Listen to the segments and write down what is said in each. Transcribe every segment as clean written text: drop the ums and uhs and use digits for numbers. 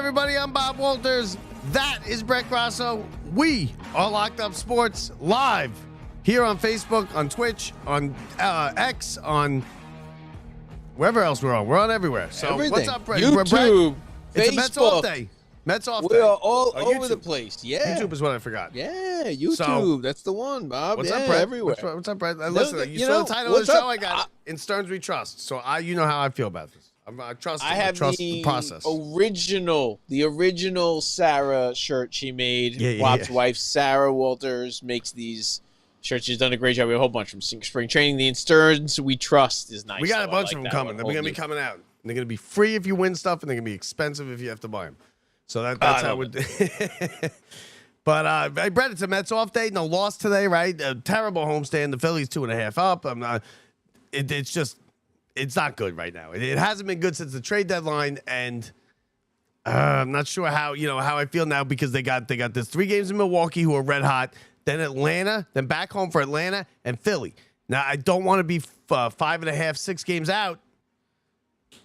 everybody? I'm Bob Walters. That is Brett Grasso. We are Locked Up Sports live here on Facebook, on Twitch, on X, on wherever else we're on. We're on everywhere. So everything. What's up, Brett? YouTube, It's Facebook. a Mets off day. Mets off day. We are all over YouTube. the place. Yeah. YouTube is what I forgot. Yeah, YouTube. So, that's the one, Bob. What's yeah, up, Brett? everywhere. What's up, Brett? Listen, you saw know, the title of the what's show. up? I got it. In Stearns We Trust. So you know how I feel about this. I trust the process. The original Sarah shirt she made. Bob's wife, Sarah Walters, makes these shirts. She's done a great job. We have a whole bunch from spring training. The In Stearns We Trust is nice. We got a bunch of them coming. They're going to be coming out. They're going to be free if you win stuff, and they're going to be expensive if you have to buy them. So that's how it would. But Brett, it's a Mets off day. No loss today, right? A terrible homestand. The Phillies 2.5 up. I'm not. It's just. It's not good right now. It hasn't been good since the trade deadline, and I'm not sure how I feel now because they got this 3 games in Milwaukee who are red hot, then Atlanta, then back home for Atlanta and Philly. Now I don't want to be 5.5, 6 games out,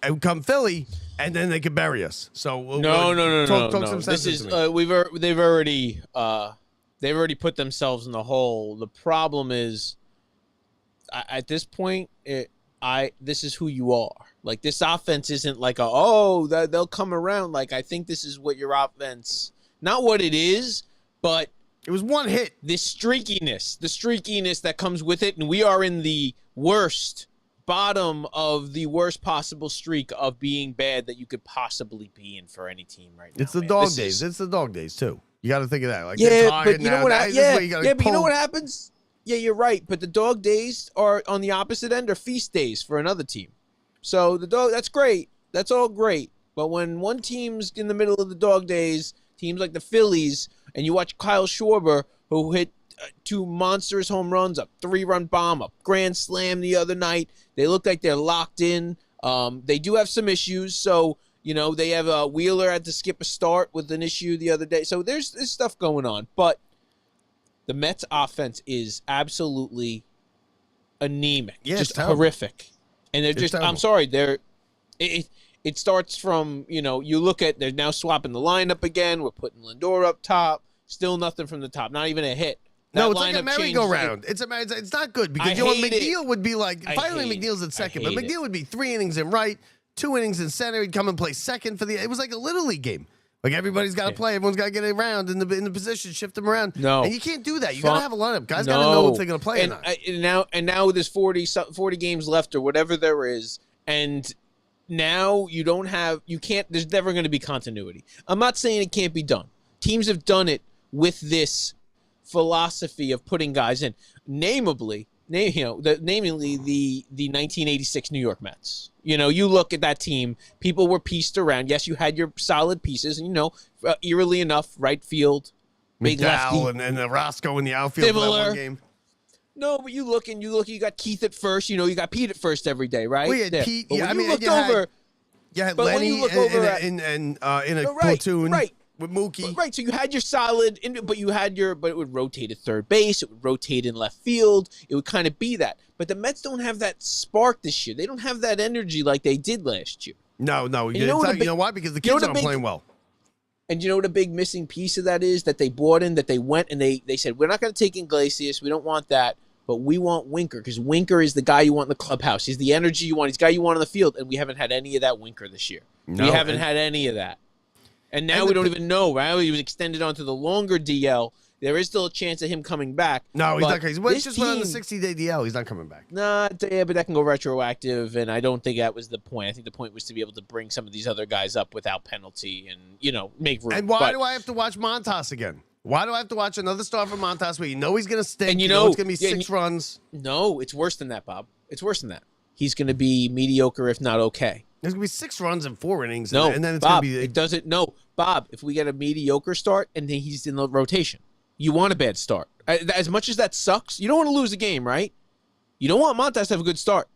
and come Philly, and then they could bury us. So no. This is they've already put themselves in the hole. The problem is at this point this is who you are. Like, this offense isn't like they'll come around. Like, I think this is what your offense, not what it is, but it was one hit. The streakiness that comes with it. And we are in the bottom of the worst possible streak of being bad that you could possibly be in for any team right now. It's the dog days. It's the dog days too. You got to think of that. Like, but you know what? But you know what happens? Yeah, you're right. But the dog days are on the opposite end, or feast days for another team. So that's great. That's all great. But when one team's in the middle of the dog days, teams like the Phillies, and you watch Kyle Schwarber, who hit 2 monstrous home runs, a 3-run bomb, a grand slam the other night. They look like they're locked in. They do have some issues. So, they have a Wheeler had to skip a start with an issue the other day. So there's stuff going on. But the Mets offense is absolutely anemic, just horrific. And they're just, I'm sorry, it starts from, you look at, they're now swapping the lineup again. We're putting Lindor up top. Still nothing from the top. Not even a hit. No, it's like a merry-go-round. It's not good because McNeil would be like, finally McNeil's at second, but McNeil would be 3 innings in right, 2 innings in center. He'd come and play second it was like a Little League game. Like, everybody's got to play. Everyone's got to get around in the position, shift them around. No. And you can't do that. You got to have a lineup. Guys got to know if they're going to play or not. And now there's 40 games left or whatever there is, and now there's never going to be continuity. I'm not saying it can't be done. Teams have done it with this philosophy of putting guys in. Namely the 1986 New York Mets. You look at that team, people were pieced around. Yes, you had your solid pieces, and eerily enough, right field, big McDowell lefty, and Roscoe in the outfield for that one game. No, but you look, you got Keith at first. You got Pete at first every day, right? We had Pete. But Yeah, you had Lenny in a platoon. Right. With Mookie. Right, so you had your solid, but it would rotate at third base, it would rotate in left field, it would kind of be that. But the Mets don't have that spark this year. They don't have that energy like they did last year. No. You know why? Because the kids aren't playing well. And you know what a big missing piece of that is? That they bought in, that they went and they said, we're not going to take Iglesias, we don't want that, but we want Winker, because Winker is the guy you want in the clubhouse. He's the energy you want. He's the guy you want on the field, and we haven't had any of that Winker this year. No, we haven't had any of that. And now we don't even know, right? He was extended onto the longer DL. There is still a chance of him coming back. No, he's not. He's just went on the 60-day DL. He's not coming back. Nah, yeah, but that can go retroactive, and I don't think that was the point. I think the point was to be able to bring some of these other guys up without penalty and, make room. And why do I have to watch Montas again? Why do I have to watch another start from Montas where he's going to stink, and it's going to be 6 runs? No, it's worse than that, Bob. It's worse than that. He's going to be mediocre, if not okay. There's going to be 6 runs in 4 innings. No, and then it's Bob, going to be... it doesn't... No, Bob, if we get a mediocre start and then he's in the rotation, you want a bad start. As much as that sucks, you don't want to lose a game, right? You don't want Montas to have a good start.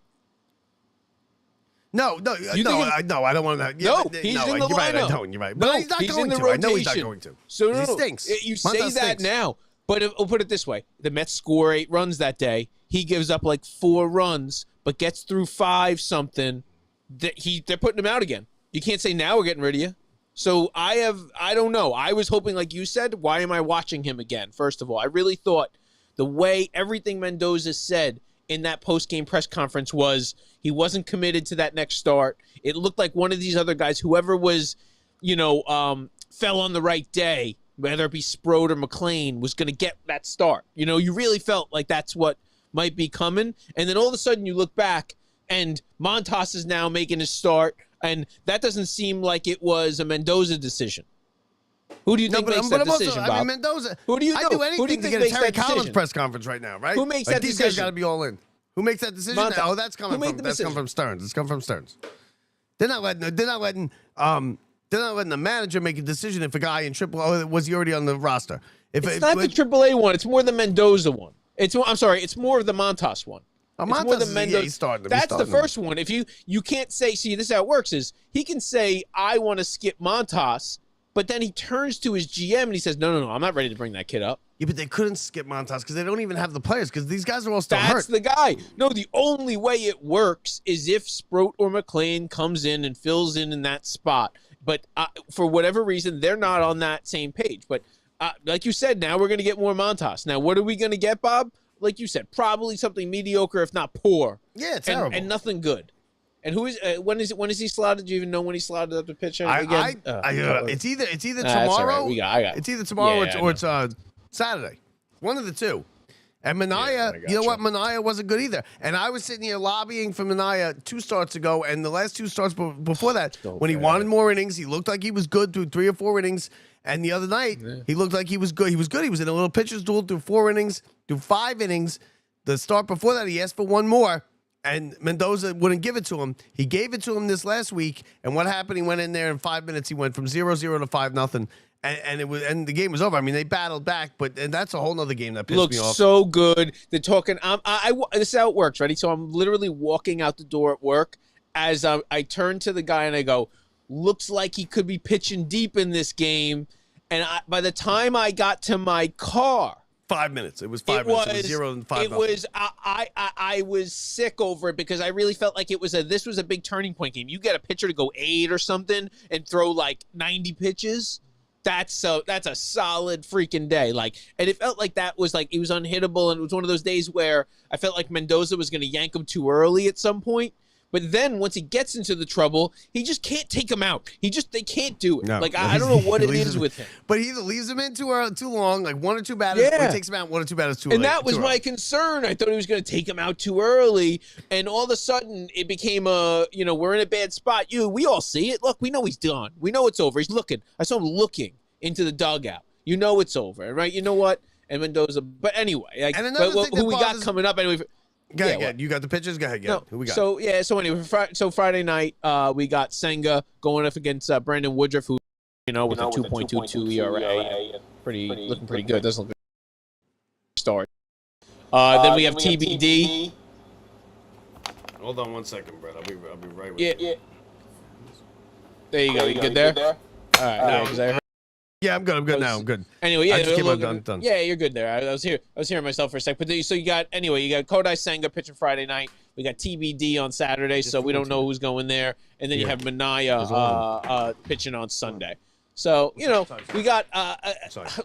No, I don't want that. Yeah, he's in the lineup. Right, I don't. You're right. But he's not going to. I know he's not going to. So he stinks. You say that now. But I'll put it this way. The Mets score 8 runs that day. He gives up like 4 runs, but gets through 5 something. They're putting him out again. You can't say now we're getting rid of you. So I don't know. I was hoping, like you said, why am I watching him again? First of all, I really thought the way everything Mendoza said in that post-game press conference was he wasn't committed to that next start. It looked like one of these other guys, whoever was, fell on the right day, whether it be Sproat or McClain, was going to get that start. You really felt like that's what might be coming. And then all of a sudden you look back and Montas is now making his start. And that doesn't seem like it was a Mendoza decision. Who do you think makes that decision, Bob? I mean, Mendoza. Who do you know? I'd do anything to get a Terry Collins press conference right now, right? Who makes that decision? These guys got to be all in. Who makes that decision? That's coming from Stearns. It's come from Stearns. They're not letting the manager make a decision if a guy in AAA was he already on the roster. It's not the AAA one. It's more the Mendoza one. It's more of the Montas one. He's starting. That's the first one. If you can't say, see, this is how it works is he can say, I want to skip Montas, but then he turns to his GM and he says, no, I'm not ready to bring that kid up. Yeah, but they couldn't skip Montas because they don't even have the players because these guys are all still hurt. That's the guy. No, the only way it works is if Sproat or McClain comes in and fills in that spot. But for whatever reason, they're not on that same page. But like you said, now we're going to get more Montas. Now, what are we going to get, Bob? Like you said, probably something mediocre, if not poor. Yeah, terrible. And nothing good. And who is when is he slotted? Do you even know when he slotted up the pitch again? It's either tomorrow. Right. I got it. It's either tomorrow or it's Saturday. One of the two. And Minaya, Minaya wasn't good either. And I was sitting here lobbying for Minaya 2 starts ago, and the last 2 starts before that, when he wanted more innings, he looked like he was good through 3 or 4 innings. And the other night, he looked like he was good. He was good. He was in a little pitcher's duel through 4 innings, through 5 innings. The start before that, he asked for 1 more, and Mendoza wouldn't give it to him. He gave it to him this last week, and what happened? He went in there in 5 minutes. He went from 0-0 to 5-0. And the game was over. I mean, they battled back, but that's a whole nother game that pissed me off. Looks so good. They're talking. This is how it works, ready? So I'm literally walking out the door at work as I turn to the guy and I go, looks like he could be pitching deep in this game. And by the time I got to my car, 5 minutes. It was 5 minutes. It was 0 and 5. It was. I was sick over it because I really felt like this was a big turning point game. You get a pitcher to go 8 or something and throw like 90 pitches. That's a solid freaking day. And it felt like that was like it was unhittable, and it was one of those days where I felt like Mendoza was going to yank him too early at some point. But then once he gets into the trouble, he just can't take him out. They can't do it. No, I don't know what it is with him. But he either leaves him in too long, like 1 or 2 batters, or he takes him out 1 or 2 batters too late. And that was my concern. I thought he was going to take him out too early, and all of a sudden it became we're in a bad spot. We all see it. Look, we know he's done. We know it's over. He's looking. I saw him looking into the dugout. You know it's over, right? You know what? And Mendoza. But anyway, who we got coming up anyway. Go ahead. You got the pitches? Go ahead. Who we got? So anyway, Friday night, we got Senga going up against Brandon Woodruff, who, with a 2.22 ERA. Looking pretty good. Doesn't look good. Start. Then we have TBD. Hold on 1 second, Brett. I'll be right with you. Yeah. There you go. You good there? All right. Yeah, I'm good now. I'm good. Anyway, yeah, I just came done. Yeah, you're good there. I was hearing myself for a sec. But so you got Kodai Senga pitching Friday night. We got TBD on Saturday, so we don't know who's going there. And then you have Minaya pitching on Sunday. So, we got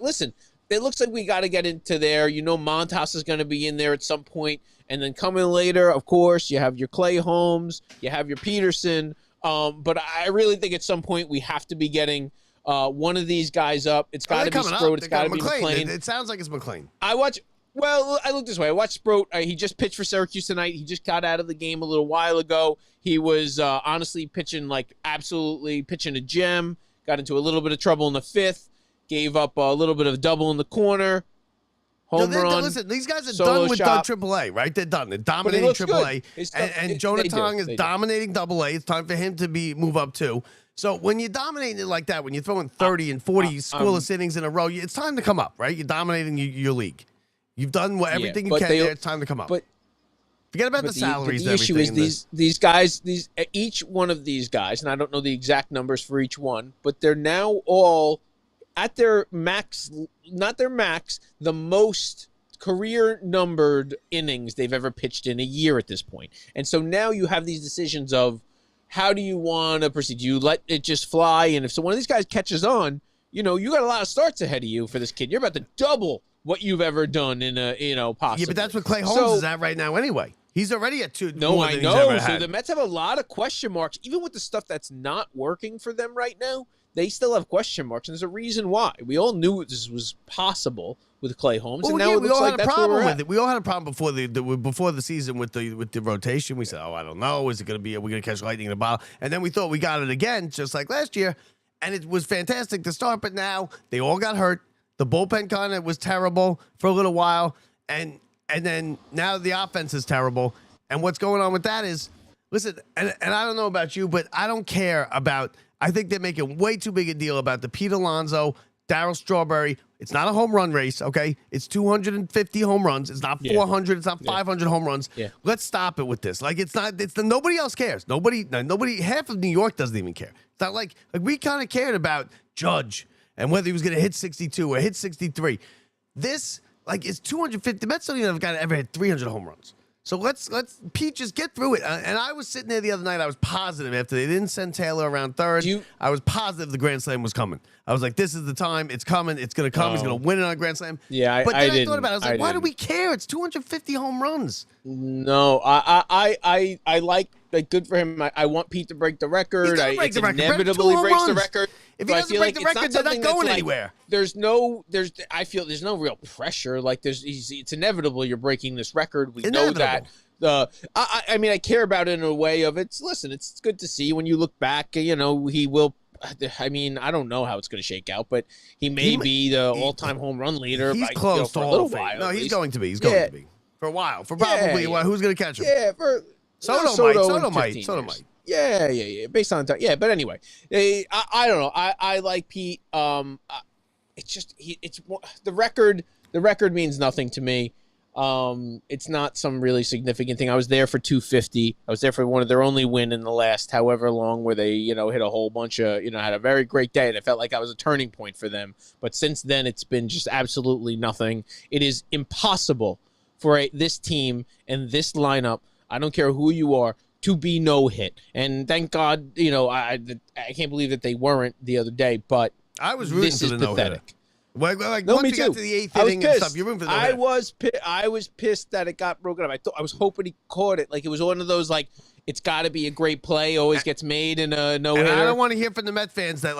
listen, it looks like we got to get into there. Montas is going to be in there at some point. And then coming later, of course, you have your Clay Holmes, you have your Peterson. But I really think at some point we have to be getting one of these guys up. It's got to be Sproat. It's got to be McClain. It sounds like it's McClain. I look this way. I watched Sproat. He just pitched for Syracuse tonight. He just got out of the game a little while ago. He was honestly pitching absolutely pitching a gem. Got into a little bit of trouble in the 5th. Gave up a little bit of double in the corner. Home run. Listen, these guys are done with AAA, right? They're done. They're dominating AAA. And Jonah Tong is dominating AA. It's time for him to move up too. So when you're dominating it like that, when you're throwing 30 and 40 scoreless innings in a row, it's time to come up, right? You're dominating your league. You've done everything you can there. It's time to come up. But forget about the salaries. The issue is these guys, each one of these guys, and I don't know the exact numbers for each one, but they're now all at their max, not their max, the most career numbered innings they've ever pitched in a year at this point. And so now you have these decisions of, how do you want to proceed? Do you let it just fly? And if one of these guys catches on, you got a lot of starts ahead of you for this kid. You're about to double what you've ever done in a possibly. Yeah, but that's what Clay Holmes is at right now anyway. He's already at 2. No, I know. So the Mets have a lot of question marks. Even with the stuff that's not working for them right now, they still have question marks. And there's a reason why. We all knew this was possible with Clay Holmes, and now it looks like that's where we're at. We all had a problem before the season with the rotation. We said, I don't know. Is it going to be? Are we going to catch lightning in a bottle? And then we thought we got it again, just like last year. And it was fantastic to start, but now they all got hurt. The bullpen kind of was terrible for a little while, and then now the offense is terrible. And what's going on with that is, listen, and I don't know about you, but I don't care about. I think they're making way too big a deal about the Pete Alonso, Darryl Strawberry. It's not a home run race, okay? It's 250 home runs. It's not 400. It's not 500 home runs. Yeah. Let's stop it with this. Like nobody else cares. Nobody. Half of New York doesn't even care. It's not like we kind of cared about Judge and whether he was going to hit 62 or hit 63. This it's 250. The Mets don't even have ever hit 300 home runs. So let's Pete just get through it. And I was sitting there the other night. I was positive after they didn't send Taylor around third. I was positive the Grand Slam was coming. I was like, this is the time. It's coming. It's going to come. He's going to win it on Grand Slam. Yeah, but then I thought about it. I was like, why do we care? It's 250 home runs. No, I like good for him. I want Pete to break the record. It inevitably breaks the record. If he doesn't break the record, they're not going anywhere. I feel there's no real pressure. It's inevitable you're breaking this record. We know that. I mean, I care about it in a way of it's good to see when you look back. He will. I mean, I don't know how it's going to shake out, but he may be the all-time home run leader. He's close to a little while. No, he's going to be. He's going to be for a while. For probably who's going to catch him? Yeah, for Soto might. Yeah. Based on time. Yeah, but anyway, I don't know. I like Pete. It's just the record. The record means nothing to me. It's not some really significant thing. I was there for 250. I was there for one of their only win in the last however long, where they hit a whole bunch of had a very great day, and it felt like that was a turning point for them. But since then, it's been just absolutely nothing. It is impossible for this team and this lineup. I don't care who you are, to be no hit. And thank God, I can't believe that they weren't the other day, but I was rooting for the no-hitter. No, once me you too. got to the 8th inning and stuff, you're rooting for the no-hitter. I was pissed that it got broken up. I was hoping he caught it. It was one of those, it's got to be a great play, always gets made in a no-hitter. And I don't want to hear from the Met fans that,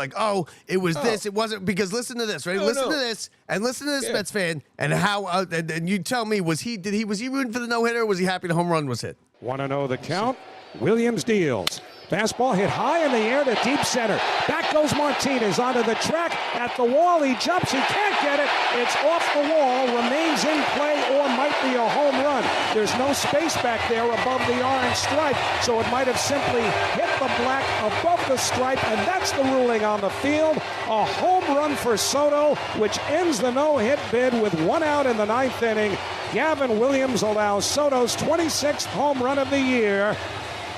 it was this, it wasn't, because listen to this, right? Listen to this, and listen to this Mets fan, and how, and you tell me, was he rooting for the no-hitter, or was he happy the home run was hit? Want to know the count? Williams deals. Fastball hit high in the air to deep center. Back goes Martinez onto the track. At the wall, he jumps. He can't get it. It's off the wall, remains in play, or might be a home run. There's no space back there above the orange stripe, so it might have simply hit the black above the stripe, and that's the ruling on the field. A home run for Soto, which ends the no-hit bid with 1 out in the 9th inning. Gavin Williams allows Soto's 26th home run of the year.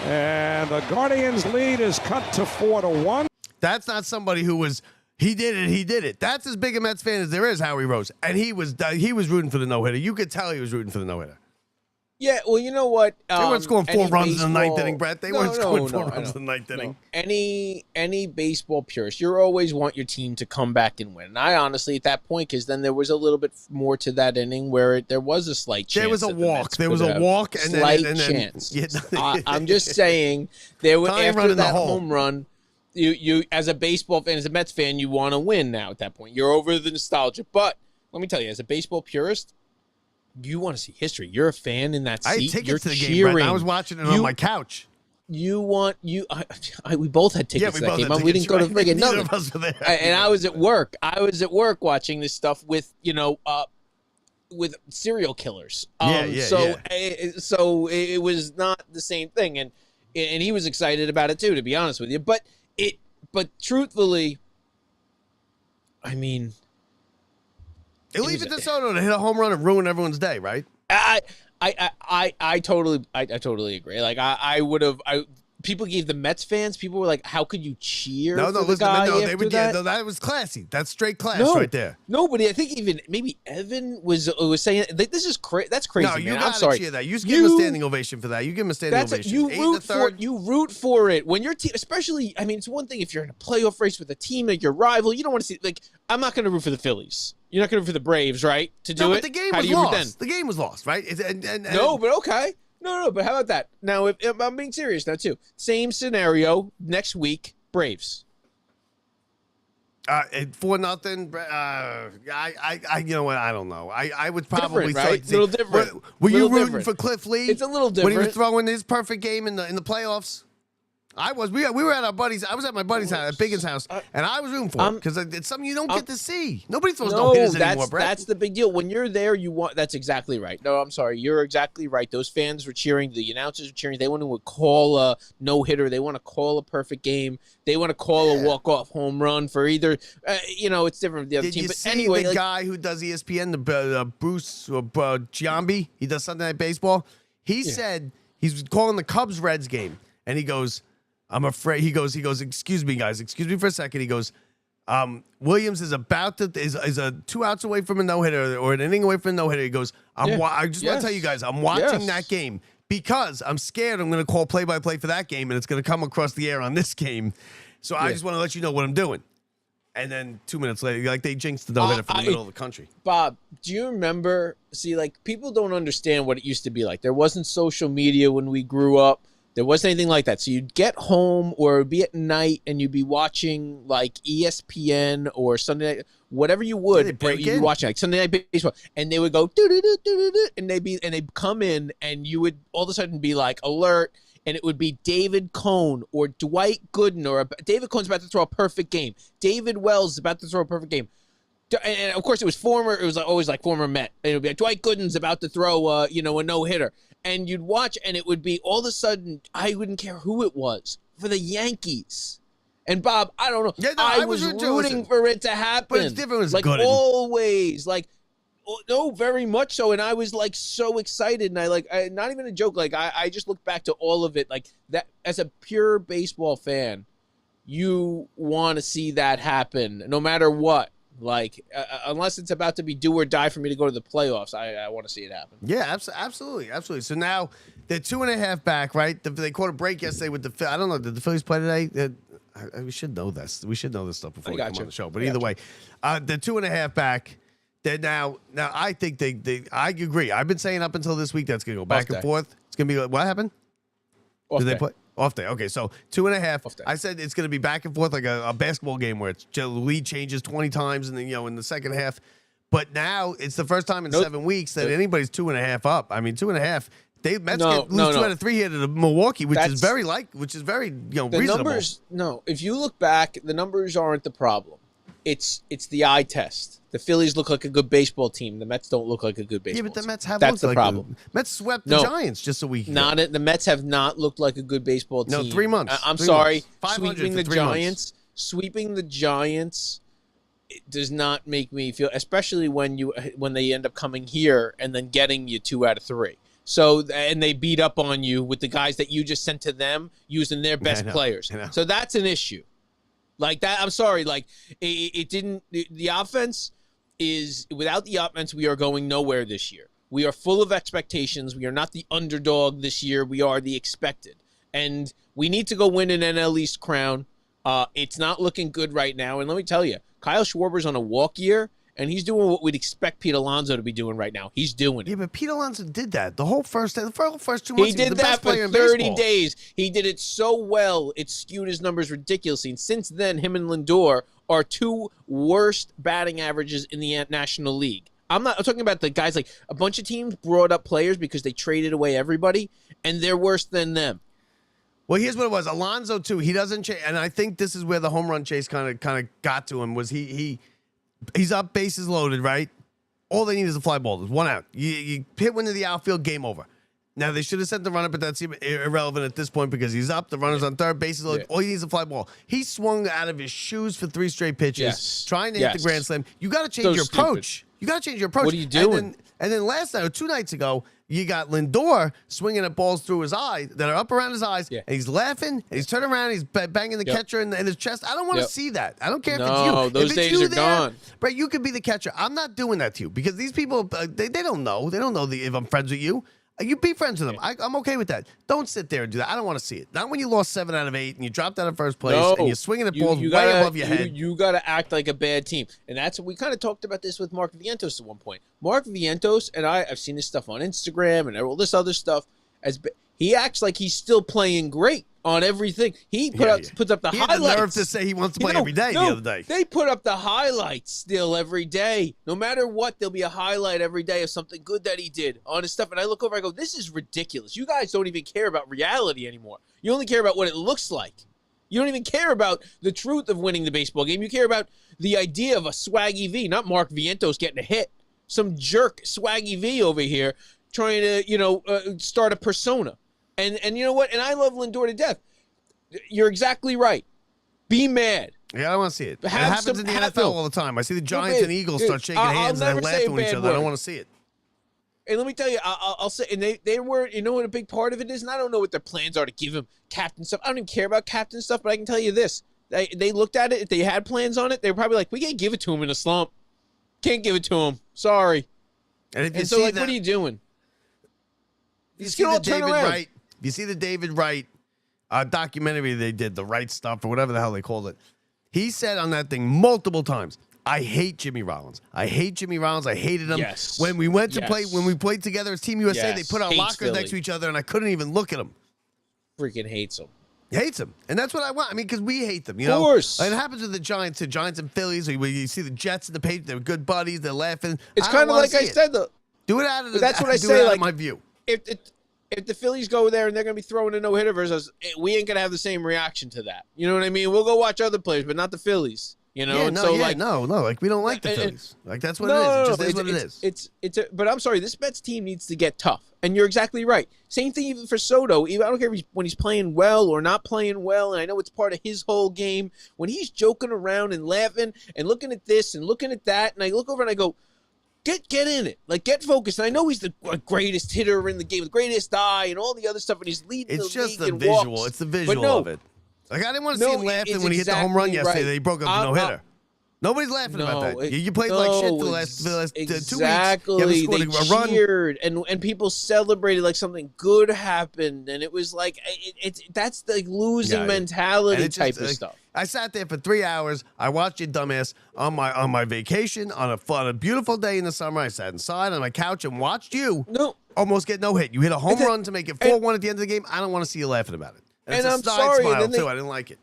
And the Guardians' lead is cut to 4-1. That's not somebody who was, he did it. That's as big a Mets fan as there is, Howie Rose. And he was rooting for the no-hitter. You could tell he was rooting for the no-hitter. Yeah, well, you know what? They weren't scoring 4 runs in the 9th inning, Brett. They weren't scoring 4 runs in the 9th inning. Any baseball purist, you always want your team to come back and win. And I honestly, at that point, because then there was a little bit more to that inning where there was a slight chance. There was a walk. There was a walk. And slight then, chance. I'm just saying, after that home run, you as a baseball fan, as a Mets fan, you want to win now at that point. You're over the nostalgia. But let me tell you, as a baseball purist, you want to see history. You're a fan in that seat. I had tickets You're to the cheering. game. I was watching it on my couch. We both had tickets to that game. We didn't go to friggin' Neither of us were there. And I was at work. watching this stuff with serial killers. So it was not the same thing. And he was excited about it too, to be honest with you. But truthfully, I mean, It leaves it to Soto to hit a home run and ruin everyone's day, right? I totally agree. I would have people gave the Mets fans. People were like, "How could you cheer?" No, for the guy after that? No, that was classy. That's straight class right there. Nobody. I think even maybe Evan was saying this is That's crazy. No, you man. gotta I'm sorry. cheer that. You give him a standing ovation for that. You give him a standing ovation. You root for it when your team, especially. I mean, it's one thing if you're in a playoff race with a team like your rival. You don't want to see I'm not going to root for the Phillies. You're not going to root for the Braves, right? To do it. But the game was lost. The game was lost, right? No, but okay. No, but how about that? Now, if I'm being serious now, too. Same scenario next week, Braves. 4-0. You know what? I don't know. I would probably different, right? A little different. Were you rooting for Cliff Lee? It's a little different. When he was throwing his perfect game in the playoffs? I was. We were at our buddies. I was at my buddy's house, at Biggin's house, and I was rooting for him because it's something you don't get to see. Nobody throws no hitters anymore, Brett. That's the big deal. When you're there, you want. That's exactly right. No, I'm sorry. You're exactly right. Those fans were cheering. The announcers were cheering. They want to call a no hitter. They want to call a perfect game. They want to call a walk off home run for either. It's different with the other team. But anyway, the guy who does ESPN, the Bruce Giambi, he does Sunday Night Baseball. He said he's calling the Cubs-Reds game, and he goes, I'm afraid. He goes. Excuse me, guys. Excuse me for a second. He goes. Williams is about to is 2 outs away from a no hitter or an inning away from a no hitter. He goes. I just want to tell you guys. I'm watching that game because I'm scared. I'm going to call play-by-play for that game, and it's going to come across the air on this game. So I just want to let you know what I'm doing. And then 2 minutes later, they jinxed the no hitter from the middle of the country. Bob, do you remember? See, people don't understand what it used to be like. There wasn't social media when we grew up. There wasn't anything like that. So you'd get home or it'd be at night and you'd be watching ESPN or Sunday Night, whatever you would. You'd be watching Sunday Night Baseball, and they would go doo-doo-doo-doo-doo, and they'd come in and you would all of a sudden be alert, and it would be David Cone or Dwight Gooden or David Cone's about to throw a perfect game. David Wells is about to throw a perfect game. And of course it was always former Met. And it would be Dwight Gooden's about to throw a no hitter. And you'd watch, and it would be all of a sudden, I wouldn't care who it was, for the Yankees. And Bob, I don't know. Yeah, I was rooting for it to happen. But it's different. It was always. No, very much so. And I was so excited. And not even a joke. I just look back to all of it. That as a pure baseball fan, you want to see that happen no matter what. Unless it's about to be do or die for me to go to the playoffs, I want to see it happen. Yeah, absolutely. So now they're 2.5 back, right? They caught a break yesterday with the. I don't know. Did the Phillies play today? We should know this. We should know this stuff before we come on the show. But either way, they're 2.5 back. They're now. I think they. I agree. I've been saying up until this week that's going to go back and forth. It's going to be what happened? Did they play? Off day. Okay, so 2.5. I said it's going to be back and forth like a basketball game where the lead changes 20 times and then in the second half. But now it's the first time in 7 weeks that anybody's 2.5 up. I mean, 2.5. Mets lose 2 out of 3 here to Milwaukee, which is very reasonable. Numbers. No, if you look back, the numbers aren't the problem. It's the eye test. The Phillies look like a good baseball team. The Mets don't look like a good baseball team. Yeah, but the Mets have That's looked the like problem. Mets swept the Giants just a week ago. The Mets have not looked like a good baseball team. No, 3 months. I'm sorry. Sweeping the Giants it does not make me feel, especially when they end up coming here and then getting you 2 out of 3. So, and they beat up on you with the guys that you just sent to them using their best players. So that's an issue. I'm sorry. It didn't. The offense is without the offense. We are going nowhere this year. We are full of expectations. We are not the underdog this year. We are the expected, and we need to go win an NL East crown. It's not looking good right now. And let me tell you, Kyle Schwarber's on a walk year. And he's doing what we'd expect Pete Alonso to be doing right now. He's doing it. Yeah, but Pete Alonso did that the whole first 2 months. He did that for 30 days. He did it so well, it skewed his numbers ridiculously. And since then, him and Lindor are 2 worst batting averages in the National League. I'm talking about the guys a bunch of teams brought up players because they traded away everybody, and they're worse than them. Well, here's what it was. Alonso, too, he doesn't chase. And I think this is where the home run chase kind of got to him was he's up, bases loaded, right? All they need is a fly ball. There's 1 out. You hit one to the outfield, game over. Now, they should have sent the runner, but that's irrelevant at this point because he's up. The runner's on third, bases loaded. All he needs is a fly ball. He swung out of his shoes for 3 straight pitches, trying to hit the grand slam. You got to change your approach. You got to change your approach. What are you doing? And then last night, or 2 nights ago, you got Lindor swinging at balls through his eye that are up around his eyes, and he's laughing, and he's turning around, and he's banging the catcher in his chest. I don't want to see that. I don't care if it's you. No, those days are gone. Brett, you could be the catcher. I'm not doing that to you because these people, they don't know. They don't know if I'm friends with you. You be friends with them. I'm okay with that. Don't sit there and do that. I don't want to see it. Not when you lost 7 out of 8 and you dropped out of first place and you're swinging the balls way above your head. You got to act like a bad team. And that's what we kind of talked about this with Mark Vientos at one point. Mark Vientos, and I've seen this stuff on Instagram and all this other stuff. He acts like he's still playing great on everything. He puts up the highlights. He had the nerve to say he wants to play every day the other day. They put up the highlights still every day. No matter what, there'll be a highlight every day of something good that he did on his stuff. And I look over, I go, this is ridiculous. You guys don't even care about reality anymore. You only care about what it looks like. You don't even care about the truth of winning the baseball game. You care about the idea of a Swaggy V, not Mark Vientos getting a hit. Some jerk Swaggy V over here trying to, start a persona. And you know what? And I love Lindor to death. You're exactly right. Be mad. Yeah, I want to see it. It happens in the NFL all the time. I see the Giants and Eagles start shaking hands and then laughing with each other. I don't want to see it. And let me tell you, I'll say, and they were, what a big part of it is? And I don't know what their plans are to give him captain stuff. I don't even care about captain stuff, but I can tell you this. They looked at it. If they had plans on it, they were probably like, we can't give it to him in a slump. Can't give it to him. Sorry. And so, what are you doing? You see the David Wright. You see the David Wright documentary they did, The Right Stuff, or whatever the hell they called it. He said on that thing multiple times, I hate Jimmy Rollins. I hate Jimmy Rollins. I hated him. Yes. When we went to play, when we played together as Team USA, they put our lockers Philly next to each other, and I couldn't even look at him. Freaking hates him. Hates him. And that's what I want. I mean, because we hate them, you know? Of course. And it happens with the Giants and Phillies. Where you see the Jets and the Patriots, they're good buddies. They're laughing. It's kind of like I said, though. Do it out of that's what I say. Like, my view. If the Phillies go there and they're going to be throwing a no-hitter versus us, we ain't going to have the same reaction to that. You know what I mean? We'll go watch other players, but not the Phillies. You know? Like we don't like the Phillies. Like that's what it is. It just is what it is. But I'm sorry, this Mets team needs to get tough. And you're exactly right. Same thing even for Soto. I don't care if when he's playing well or not playing well, and I know it's part of his whole game. When he's joking around and laughing and looking at this and looking at that, and I look over and I go, Get in it. Like, get focused. And I know he's the greatest hitter in the game, the greatest eye, and all the other stuff, and he's leading the league. It's just the visual. Walks. It's the visual of it. Like, I didn't want to see him laughing when he hit the home run yesterday that he broke up the no-hitter. Nobody's laughing about that. You played like shit for the last 2 weeks. Exactly. They cheered, and people celebrated like something good happened, and it was like that's the losing mentality type of stuff. I sat there for 3 hours. I watched you, dumbass, on my vacation on a beautiful day in the summer. I sat inside on my couch and watched you almost get no hit. You hit a home run to make it 4-1 at the end of the game. I don't want to see you laughing about it. And I'm sorry, smile too. I didn't like it.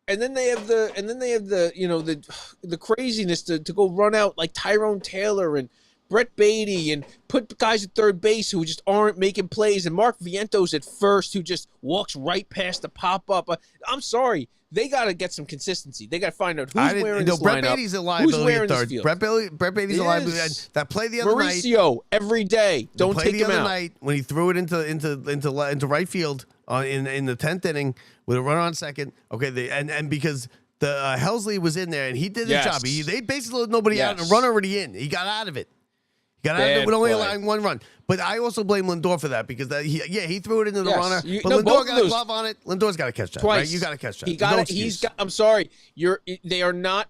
And then they have the craziness to go run out like Tyrone Taylor and Brett Beatty and put guys at third base who just aren't making plays, and Mark Vientos at first who just walks right past the pop-up. I'm sorry. They got to get some consistency. They got to find out who's wearing this Brett lineup. Beatty's a liability at third. Brett Beatty's a liability. That play the other night. Mauricio, every day. Don't take him out. The other night when he threw it into right field in the 10th inning with a runner on second. Okay, and because the Helsley was in there and he did his job. They basically let nobody out and a runner already in. He got out of it. Got out of it with only allowing one run. But I also blame Lindor for that because he threw it into the runner. But Lindor got a glove on it. Lindor's got to catch that. Twice. Right? You got to catch that. I'm sorry. They are not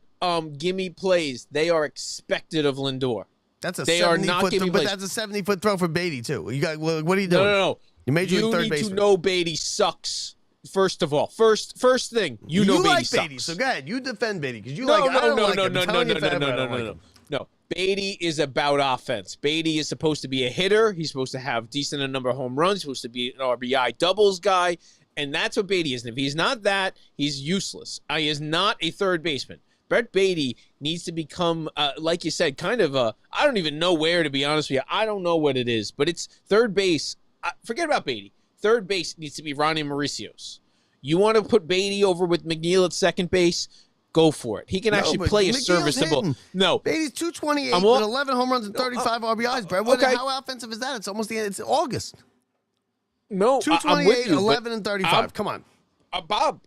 gimme plays. They are expected of Lindor. That's a 70-foot throw, but that's a 70-foot throw for Beatty too. You got what are you doing? No. You made you third need baseman. to know Beatty sucks. First of all, first thing, you know Beatty sucks. Beatty, so go ahead. You defend Beatty because you like. No. Beatty is about offense. Beatty is supposed to be a hitter. He's supposed to have decent number of home runs. He's supposed to be an RBI doubles guy, and that's what Beatty is. And if he's not that, he's useless. He is not a third baseman. Brett Beatty needs to become, like you said, kind of a. I don't even know where, to be honest with you. I don't know what it is, but it's third base. Forget about Beatty. Third base needs to be Ronnie Mauricio's. You want to put Beatty over with McNeil at second base? Go for it. He can actually play a serviceable. Hitting. No, Beatty's 228 with 11 home runs and 35 RBIs, Brett. How offensive is that? It's almost it's August. No, 228, 11 and 35. Come on, Bob.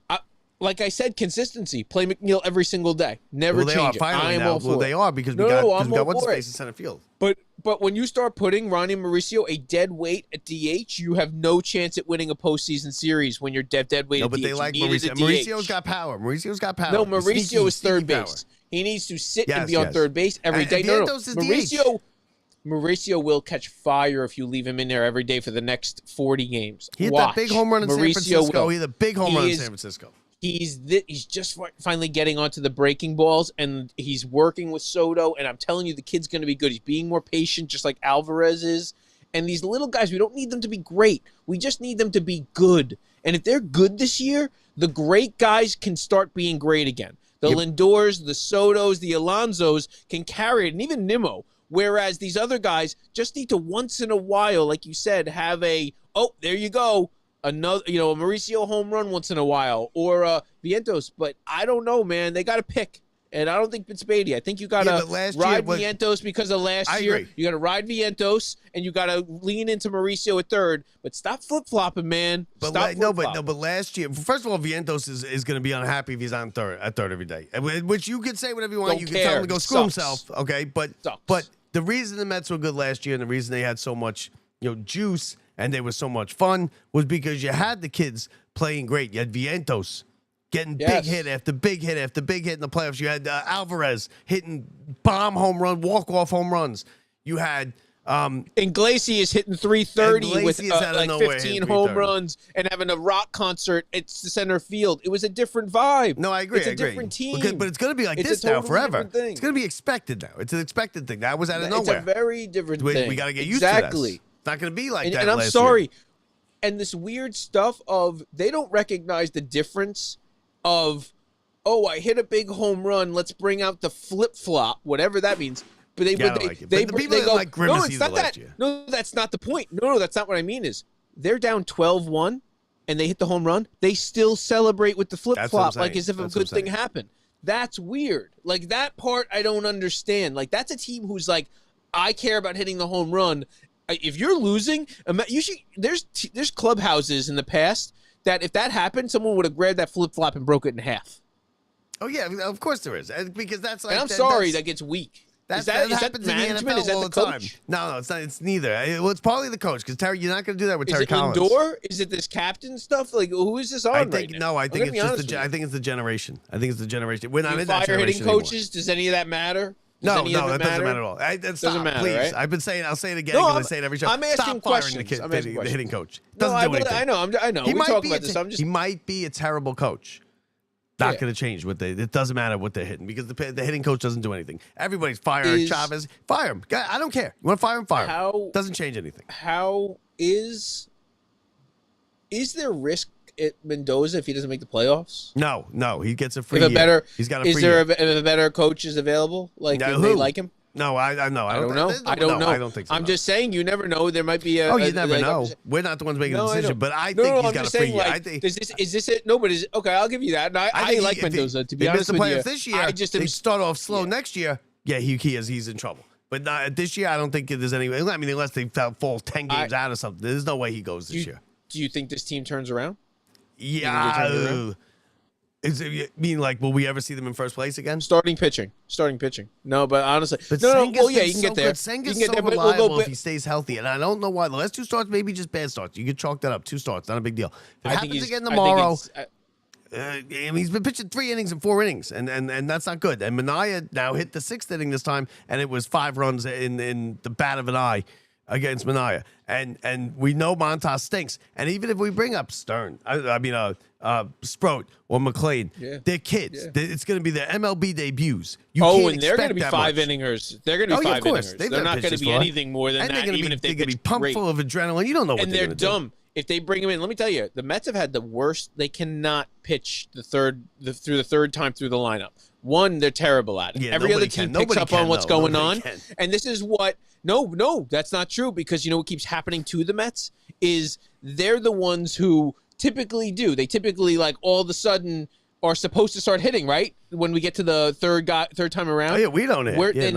Like I said, consistency. Play McNeil every single day. Never change it. I am all for it. They are because we got what's his face in center field. But But when you start putting Ronnie Mauricio a dead weight at DH, you have no chance at winning a postseason series when you're dead weight no, at DH. No, but they like Mauricio. Mauricio's got power. Mauricio's got power. No, Mauricio is third base. He needs to sit and be on third base every day. No, Mauricio will catch fire if you leave him in there every day for the next 40 games. He hit that big home run in San Francisco. He hit a big home run in San Francisco. He's just finally getting onto the breaking balls, and he's working with Soto, and I'm telling you, the kid's going to be good. He's being more patient, just like Alvarez is. And these little guys, we don't need them to be great. We just need them to be good. And if they're good this year, the great guys can start being great again. The Lindors, the Sotos, the Alonsos can carry it, and even Nimmo. Whereas these other guys just need to once in a while, like you said, have there you go. Another, a Mauricio home run once in a while, or Vientos. But I don't know, man. They got to pick. And I don't think it's Beatty. I think you got to ride Vientos because of last year. Agree. You got to ride Vientos, and you got to lean into Mauricio at third. But stop flip-flopping, man. But last year, first of all, Vientos is going to be unhappy if he's at third every day. Which you could say whatever you want. You can tell him to go screw himself, okay? But the reason the Mets were good last year and the reason they had so much juice and they were so much fun was because you had the kids playing great. You had Vientos getting big hit after big hit after big hit in the playoffs. You had Alvarez hitting bomb home run, walk-off home runs. You had Iglesias hitting 330 with like 15 home runs and having a rock concert at the center field. It was a different vibe. No, I agree. It's a different team. But it's going to be like this now forever. It's going to be expected now. It's an expected thing. That was out of nowhere. It's a very different thing. We got to get used to that. Exactly. It's not going to be like that. And I'm sorry. And this weird stuff of they don't recognize the difference of, I hit a big home run. Let's bring out the flip flop, whatever that means. But they go, no, it's not that. No, that's not the point. No, that's not what I mean. Is they're down 12-1 and they hit the home run. They still celebrate with the flip flop like as if a good thing happened. That's weird. Like that part, I don't understand. Like that's a team who's like, I care about hitting the home run. If you're losing, there's clubhouses in the past that if that happened, someone would have grabbed that flip flop and broke it in half. Oh yeah, of course there is, because that's like. And I'm sorry, that gets weak. Is that management? Is that the coach? No, it's not. It's neither. Well, it's probably the coach because Terry, you're not going to do that with Terry Collins. Is it Lindor? Is it this captain stuff? Like, who is this on right now? No, I think it's just I think it's the generation. We're not in that generation hitting coaches. Does any of that matter? No, that doesn't matter at all. Doesn't matter, please. Right? I've been saying, I'll say it again because I say it every show. I'm asking Stop questions. firing the hitting coach. Doesn't do anything. I know. We talk about this. He might be a terrible coach. Not going to change it doesn't matter what they're hitting because the hitting coach doesn't do anything. Everybody's firing Chavez. Fire him. I don't care. You want to fire him? Fire him. Doesn't change anything. How is there risk at Mendoza if he doesn't make the playoffs? No. He gets a free year. He's got a free year. Is there a better coach is available? Like, do they like him? No, I don't know. I don't know. I don't think so. I'm just saying you never know. There might be a. You never know. We're not the ones making the decision, but I think he's got a free year. I think. Is this it? No, but okay, I'll give you that. I like Mendoza, to be honest with you. This year, they start off slow. Next year, he's in trouble. But this year, I don't think there's any. I mean, unless they fall 10 games out or something, there's no way he goes this year. Do you think this team turns around? Yeah. Will we ever see them in first place again? Starting pitching. No, but honestly, you can get there. Senga's so reliable if he stays healthy, and I don't know why. The last 2 starts, maybe just bad starts. You could chalk that up. 2 starts, not a big deal. If it happens again tomorrow, he's been pitching 3 innings and 4 innings, and that's not good. And Minaya now hit the 6th inning this time, and it was 5 runs in the bat of an eye against Minaya. And we know Montas stinks. And even if we bring up Stearns, Sproat or McLean, they're kids. Yeah. It's going to be their MLB debuts. And they're going to be 5-inners. They're going to be 5-inners. They're not going to be anything more than that, even if they're going to be pumped full of adrenaline. You don't know what they're going to do. And they're dumb. If they bring him in, let me tell you, the Mets have had the worst. They cannot pitch through the third time through the lineup. One, they're terrible at it. Every other team picks up on what's going on. And this is what no, that's not true, because you know what keeps happening to the Mets is they're the ones who typically do. They typically all of a sudden are supposed to start hitting, right? When we get to the third time around. Oh yeah, we don't hit.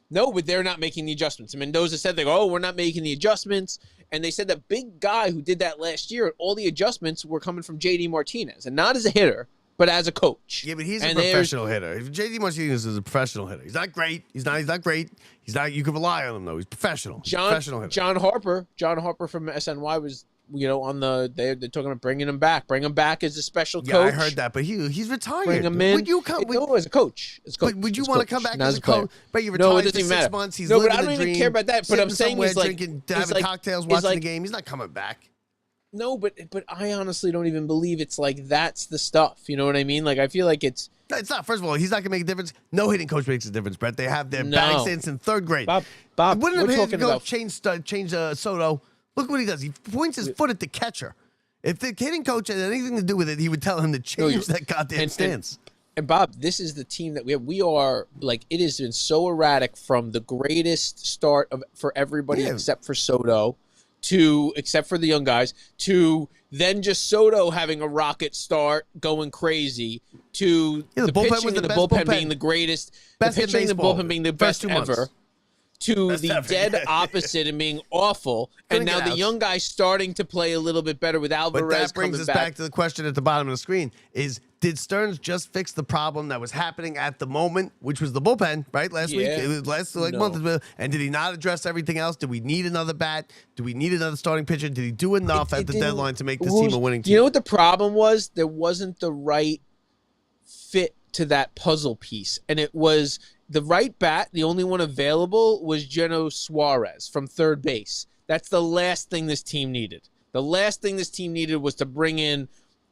No, but they're not making the adjustments. And Mendoza said, we're not making the adjustments. And they said the big guy who did that last year, all the adjustments were coming from J.D. Martinez. And not as a hitter, but as a coach. Yeah, but he's a professional hitter. If JD Martinez is a professional hitter. He's not great. He's not great. He's not. You can rely on him though. He's professional. Professional hitter. John Harper from SNY was, on they're talking about bringing him back. Bring him back as a special coach. Yeah, I heard that, but he's retired. Bring him in. Would you come? As a coach. But would you want to come back as a coach? But you're no, retired for 6 months. He's but living I don't the even dream, care about that. But I'm saying he's like drinking, having cocktails, watching the game. He's not coming back. No, but I honestly don't even believe it's like that's the stuff. You know what I mean? Like I feel like it's not. First of all, he's not gonna make a difference. No hitting coach makes a difference, Brett. They have their batting stance in 3rd grade. Bob, wouldn't we're have talking about change Soto. Look what he does. He points his foot at the catcher. If the hitting coach had anything to do with it, he would tell him to change that goddamn stance. And Bob, this is the team that we have. We are like it has been so erratic from the greatest start for everybody except for Soto. Except for the young guys, to then just Soto having a rocket start, going crazy, to the pitching and the bullpen being the greatest, the pitching and the bullpen being the best ever, to the dead opposite and being awful, and now the young guys starting to play a little bit better with Alvarez But that brings us back. back to the question at the bottom of the screen: did Stearns just fix the problem that was happening at the moment, which was the bullpen, right? Last week, it was last month, and did he not address everything else? Did we need another bat? Do we need another starting pitcher? Did he do enough at the deadline to make this team a winning team? You know what the problem was? There wasn't the right fit to that puzzle piece, and it was the right bat. The only one available was Geno Suarez from 3rd base. That's the last thing this team needed. The last thing this team needed was to bring in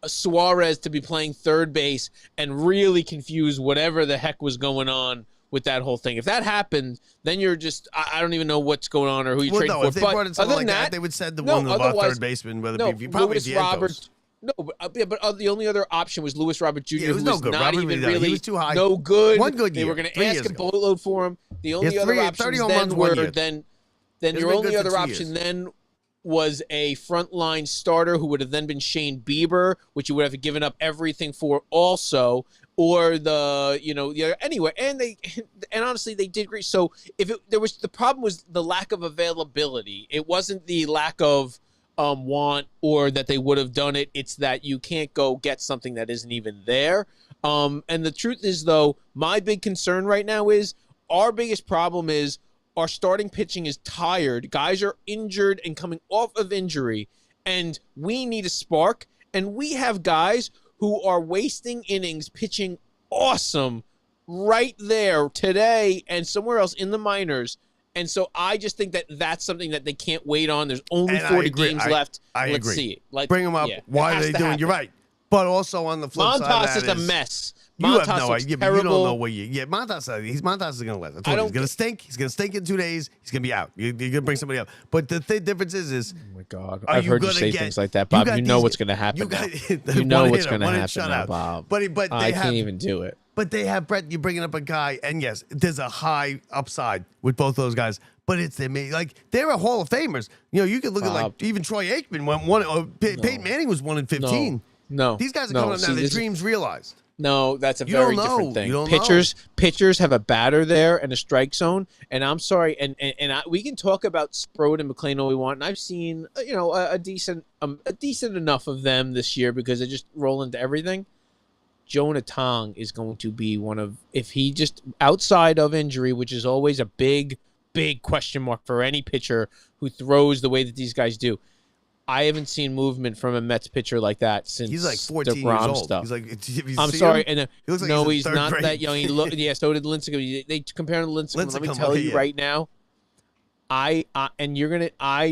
Suarez to be playing 3rd base and really confuse whatever the heck was going on with that whole thing. If that happened, then you're just I don't even know what's going on or who you're trading for. If they brought in something like that, they would send one of our 3rd basemen, whether it be probably Lewis Roberts. No, but the only other option was Lewis Robert Jr., who was not even really he was too high. No good. One good year. They were going to ask a boatload for him. The only other options then were then your only other option then was a frontline starter who would have then been Shane Bieber, which you would have given up everything for also, or anyway, and honestly they did great. So the problem was the lack of availability. It wasn't the lack of want or that they would have done it. It's that you can't go get something that isn't even there. And the truth is, though, my big concern right now is our biggest problem is our starting pitching is tired. Guys are injured and coming off of injury, and we need a spark. And we have guys who are wasting innings pitching awesome right there today and somewhere else in the minors. And so I just think that that's something that they can't wait on. There's only 40 games left. Let's see it. Like, bring them up. Why are they doing? You're right. But also on the flip side, Montas is a mess. You have no idea. But you don't know what Montas is going to let. He's going to stink. He's going to stink in 2 days. He's going to be out. You're going to bring somebody up. But the difference is oh my God, I've heard you say things like that, Bob. You know what's going to happen. You know what's going to happen now, Bob. But I can't even do it. But they have Brett. You're bringing up a guy, and yes, there's a high upside with both those guys. But they're a Hall of Famers. You could look at even Troy Aikman went one. Peyton Manning was 1 in 15. No, these guys are coming up now. Their dreams realized. No, that's a very different thing. Pitchers have a batter there and a strike zone. And I'm sorry, we can talk about Sproat and McClain all we want. And I've seen a decent enough of them this year because they just roll into everything. Jonah Tong is going to be one of, if he just outside of injury, which is always a big question mark for any pitcher who throws the way that these guys do. I haven't seen movement from a Mets pitcher like that since he's like 14 the Rom years old. stuff. He's like, I'm sorry, and he looks like no, he's not grade. that young. So did Lincecum. They compare him to Lincecum. Let me tell you right now, I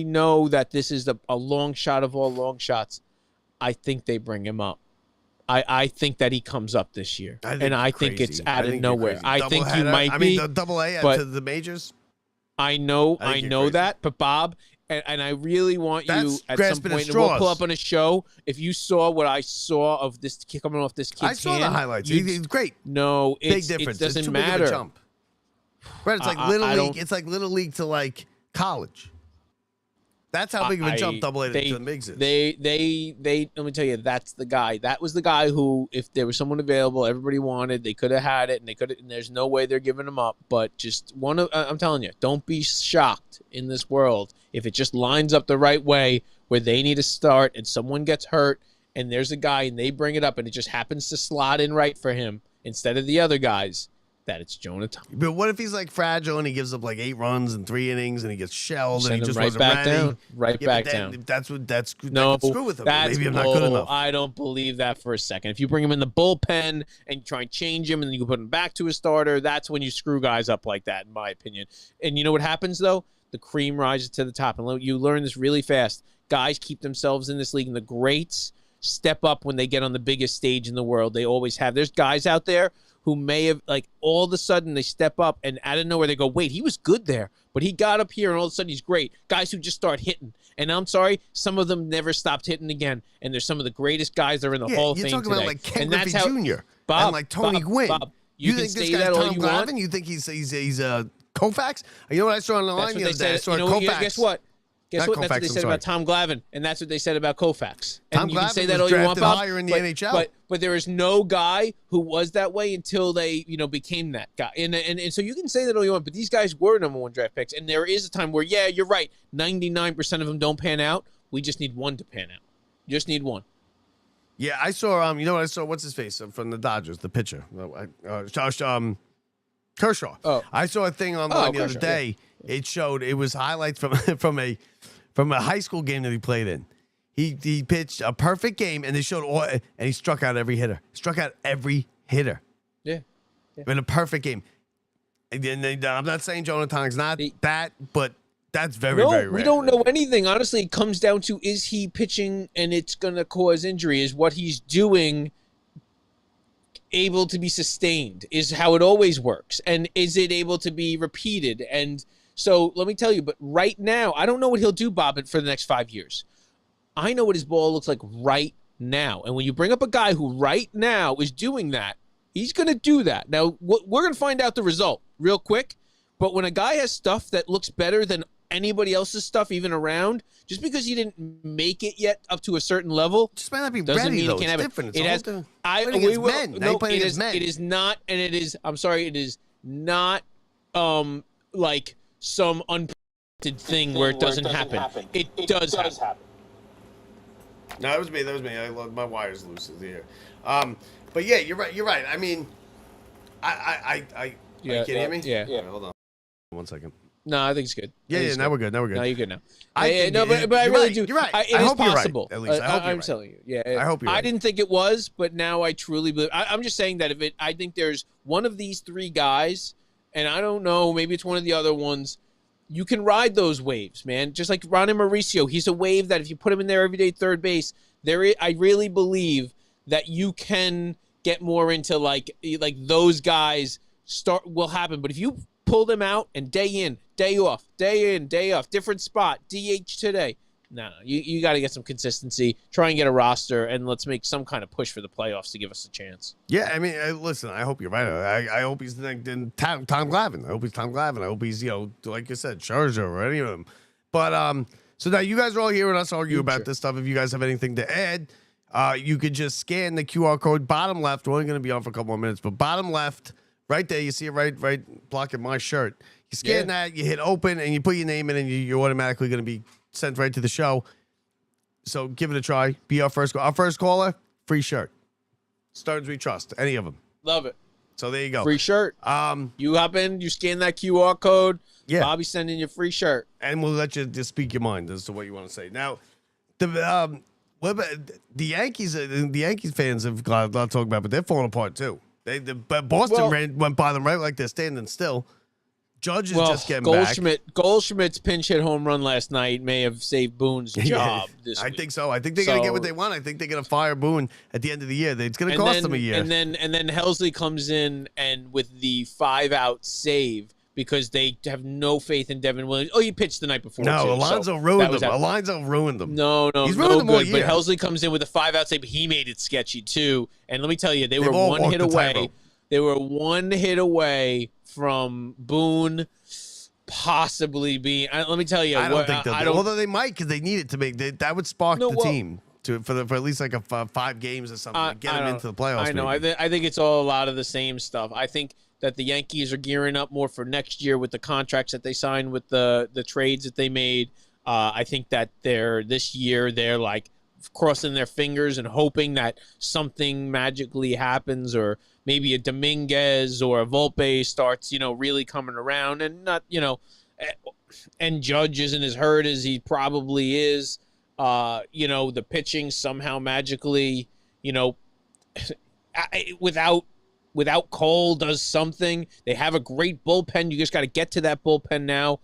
know that this is a long shot of all long shots. I think they bring him up. I think that he comes up this year, I think it's out of nowhere. I think you might be. The double A to the majors. I know that, but Bob, and I really want you at some point, and we'll pull up on a show. If you saw what I saw of this kid coming off this kid's I saw the highlights. He's great. No, big difference. It doesn't it's too matter. Big of a jump. Right, it's like little league. It's like little league to like college. That's how big of a jump double A to the bigs is. They let me tell you, that's the guy. That was the guy who, if there was someone available, everybody wanted, they could have had it, and there's no way they're giving him up. But just I'm telling you, don't be shocked in this world if it just lines up the right way where they need to start and someone gets hurt and there's a guy and they bring it up and it just happens to slot in right for him instead of the other guys, that it's Jonah Thomas. But what if he's like fragile and he gives up like 8 runs in 3 innings and he gets shelled and he just right wasn't back ready? down. Right back down. That's no, that could screw with him. That's Maybe I'm not good enough. I don't believe that for a second. If you bring him in the bullpen and you try and change him and you put him back to a starter, that's when you screw guys up like that, in my opinion. And you know what happens though? The cream rises to the top. And you learn this really fast. Guys keep themselves in this league, and the greats step up when they get on the biggest stage in the world. They always have. There's guys out there who may have, like, all of a sudden they step up and out of nowhere they go, wait, he was good there, but he got up here and all of a sudden he's great. Guys who just start hitting. And I'm sorry, some of them never stopped hitting again. And they're some of the greatest guys that are in the Hall of Fame today. You're talking about like Ken and Griffey Jr. Bob, and like Tony Gwynn. Bob, you can think this say guy's that all Tom you Glavine? want. You think he's Koufax? You know what I saw on the line the other day? I saw Koufax. Guess what? Guess what? That's what they said about Tom Glavine, and that's what they said about Koufax. And you can say that all you want, Bob, higher in the NHL. But there is no guy who was that way until they, became that guy. And so you can say that all you want, but these guys were number 1 draft picks. And there is a time where, yeah, you're right, 99% of them don't pan out. We just need one to pan out. Just need one. Yeah, I saw. You know what I saw? What's his face from the Dodgers? The pitcher, Kershaw. Oh. I saw a thing online the other Kershaw, day. Yeah. It was highlights from a high school game that he played in. He pitched a perfect game, and they showed and he struck out every hitter. Yeah. In a perfect game. And I'm not saying Jonah Thomas not that, but that's very rare. We don't know anything. Honestly, it comes down to, is he pitching and it's going to cause injury? Is what he's doing able to be sustained? Is how it always works. And is it able to be repeated? And so let me tell you, but right now, I don't know what he'll do, Bob, for the next 5 years. I know what his ball looks like right now. And when you bring up a guy who right now is doing that, he's going to do that. Now, we're going to find out the result real quick. But when a guy has stuff that looks better than anybody else's stuff even around, just because he didn't make it yet up to a certain level, just might not be doesn't ready, mean though. he can't It's have different. it. It has. It is not, and it is not like some unprecedented thing where it doesn't happen. It does happen. No, that was me. My wire's loose here. But yeah, you're right. I mean, can you hear me? Yeah. Right, hold on. 1 second. No, I think it's good. Yeah, now we're good. No, you're good now. But I really do. You're right. It is possible. At least I hope you're I'm right. telling you. Yeah, I hope you're right. I didn't think it was, but now I truly believe. I'm just saying that I think there's one of these 3 guys, and I don't know, maybe it's one of the other ones. You can ride those waves, man. Just like Ronnie Mauricio, he's a wave that if you put him in there every day, third base, I really believe that you can get more into like those guys will happen. But if you pull them out and day in, day off, different spot, DH today. No, you got to get some consistency. Try and get a roster, and let's make some kind of push for the playoffs to give us a chance. Yeah, I mean, listen, I hope you're right. I hope he's like Tom Glavine. I hope he's Tom Glavine. I hope he's, like you said, Scherzer or any of them. But so now you guys are all hearing us argue about this stuff. If you guys have anything to add, you could just scan the QR code bottom left. We're only going to be on for a couple more minutes, but bottom left, right there, you see it right blocking my shirt. You scan that, you hit open, and you put your name in, and you're automatically going to be sent right to the show. So give it a try. Be our first caller, free shirt. Stearns we trust. Any of them. Love it. So there you go. Free shirt. You hop in, you scan that QR code. Yeah. Bobby's sending you a free shirt. And we'll let you just speak your mind as to what you want to say. Now, what about the Yankees? The Yankees fans have got a lot to talk about, but they're falling apart too. But Boston went by them right like they're standing still. Judge is just getting back. Goldschmidt's pinch hit home run last night may have saved Boone's job this week. I think so. I think they're going to get what they want. I think they're going to fire Boone at the end of the year. It's going to cost them a year. And then Helsley comes in and with the 5-out save because they have no faith in Devin Williams. Oh, he pitched the night before. No, Alonso ruined them. Alonso ruined them. No, he's ruined them all year. But Helsley comes in with a 5-out save. But he made it sketchy too. And let me tell you, they were one hit away. They were one hit away from Boone possibly being. Let me tell you, I don't think they'll. Although they might, because they need it to make that would spark the team for at least like a 5 games or something to get them into the playoffs. I know. I think it's all a lot of the same stuff. I think that the Yankees are gearing up more for next year with the contracts that they signed with the trades that they made. I think that this year they're like crossing their fingers and hoping that something magically happens, or maybe a Dominguez or a Volpe starts, really coming around, and not, and Judge isn't as hurt as he probably is. The pitching somehow magically, without Cole does something. They have a great bullpen. You just got to get to that bullpen now.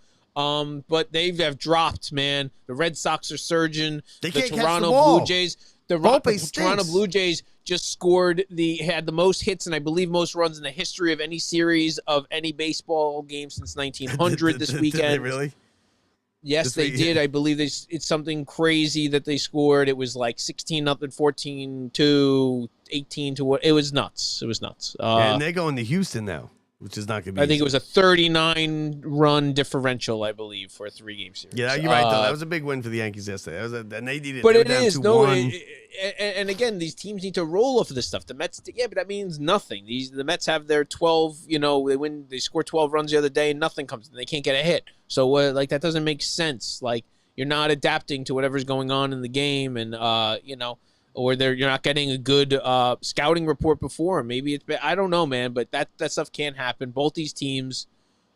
But they have dropped, man. The Red Sox are surging. They the can't Toronto catch the ball. Blue Jays. The Volpe Toronto stinks. Blue Jays just had the most hits and I believe most runs in the history of any series of any baseball game since 1900 this weekend. Did they really? Yes, they did. I believe it's something crazy that they scored. It was like 16-0, 14-2, 18-1. It was nuts. And they're going to Houston now, which is not going to be I think it was a 39-run differential, I believe, for a 3-game series. Yeah, you're right, though. That was a big win for the Yankees yesterday. And they needed but they it were down is. 2-1. And again, these teams need to roll off of this stuff. The Mets, but that means nothing. The Mets have their 12, they scored 12 runs the other day and nothing comes in. They can't get a hit. So, that doesn't make sense. Like, you're not adapting to whatever's going on in the game and, or you're not getting a good scouting report before. Maybe I don't know, man, but that stuff can't happen. Both these teams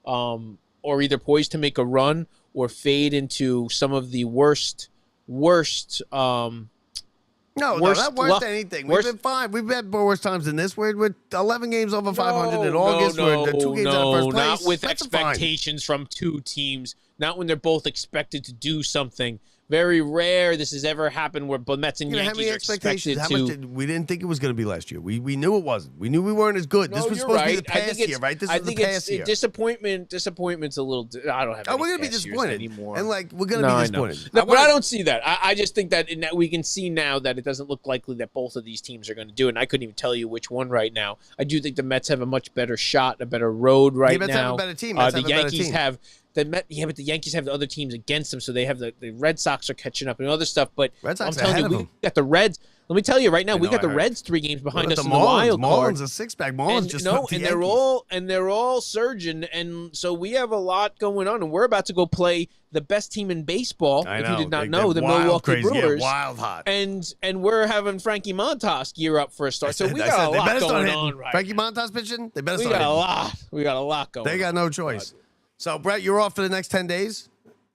are either poised to make a run or fade into some of the worst not worse than anything. We've been fine. We've had worse times than this. We're 11 games over 500 in August. We're 2 games out of first place. Not with That's expectations from two teams. Not when they're both expected to do something. Very rare this has ever happened where Mets and Yankees are expected to. We didn't think it was going to be last year. We knew it wasn't. We knew we weren't as good. This was supposed to be the past year, right? This is the past year. Disappointment's a little. I don't have. We're going to be disappointed anymore. And we're going to be disappointed. No, but I don't see that. I just think that we can see now that it doesn't look likely that both of these teams are going to do it. And I couldn't even tell you which one right now. I do think the Mets have a much better shot, a better road right now. The Mets have a better team. The Yankees have. But the Yankees have the other teams against them, so they have the Red Sox are catching up and other stuff. But Red Sox I'm telling you, we got the Reds. Let me tell you right now, we got the Reds 3 games behind us in the wild card. Marlins a 6-pack. Marlins just and they're all surging, and so we have a lot going on, and we're about to go play the best team in baseball. If you did not know, the Milwaukee Brewers, wild hot, and we're having Frankie Montas gear up for a start. So we got a lot going on, right? Frankie Montas pitching. They better start. We got a lot going. They got no choice. So, Brett, you're off for the next 10 days,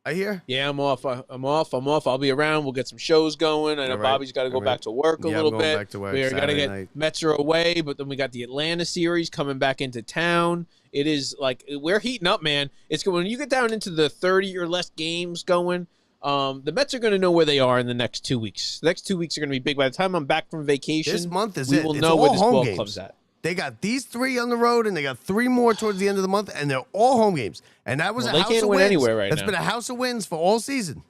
I hear? Yeah, I'm off. I'll be around. We'll get some shows going. I know Bobby's got to go back to work a little bit. Back to work. We got to get Mets are away, but then we got the Atlanta series coming back into town. It is like we're heating up, man. It's going when you get down into the 30 or less games going. The Mets are going to know where they are in the next 2 weeks. The next 2 weeks are going to be big. By the time I'm back from vacation, this month is we will know where this ball club's at. They got these 3 on the road, and they got 3 more towards the end of the month, and they're all home games. And that was a house of wins. They can't win anywhere right now. That's been a house of wins for all season.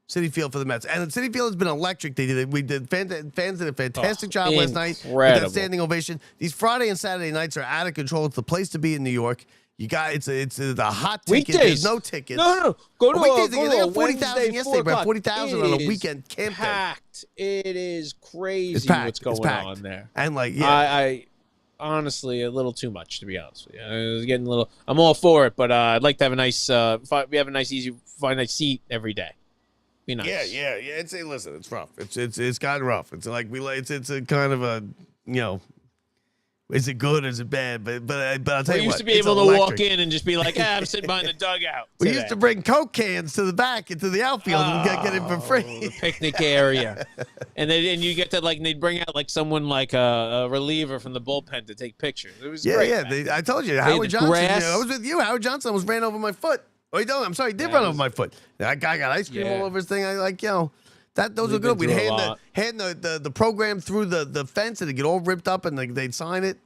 Citi Field for the Mets. And Citi Field has been electric. Fans did a fantastic job last night with that standing ovation. These Friday and Saturday nights are out of control. It's the place to be in New York. You got it's a hot ticket. Weekdays. There's no tickets. No. Go to weekdays. They got 40,000 yesterday, but 40,000 on a weekend camp day. Packed. It is crazy what's going on there. And I honestly, a little too much, to be honest with you. I was getting a little. I'm all for it, but I'd like to have a nice. We have a nice, easy, find a nice seat every day. Be nice. Yeah. Listen, it's rough. It's gotten rough. It's like it's a kind of a Is it good or is it bad? But I'll tell you what. We used to be able to walk in and just be like, I'm sitting behind the dugout. We used to bring Coke cans to the back into the outfield and get it for free. The picnic area. and you get to they'd bring out someone like a reliever from the bullpen to take pictures. It was great. Yeah, I told you, Howard Johnson. I was with you. Howard Johnson almost ran over my foot. Oh, he don't. I'm sorry, he did run over my foot. That guy got ice cream all over his thing. Those are good. We'd hand the program through the fence and it'd get all ripped up and they'd sign it.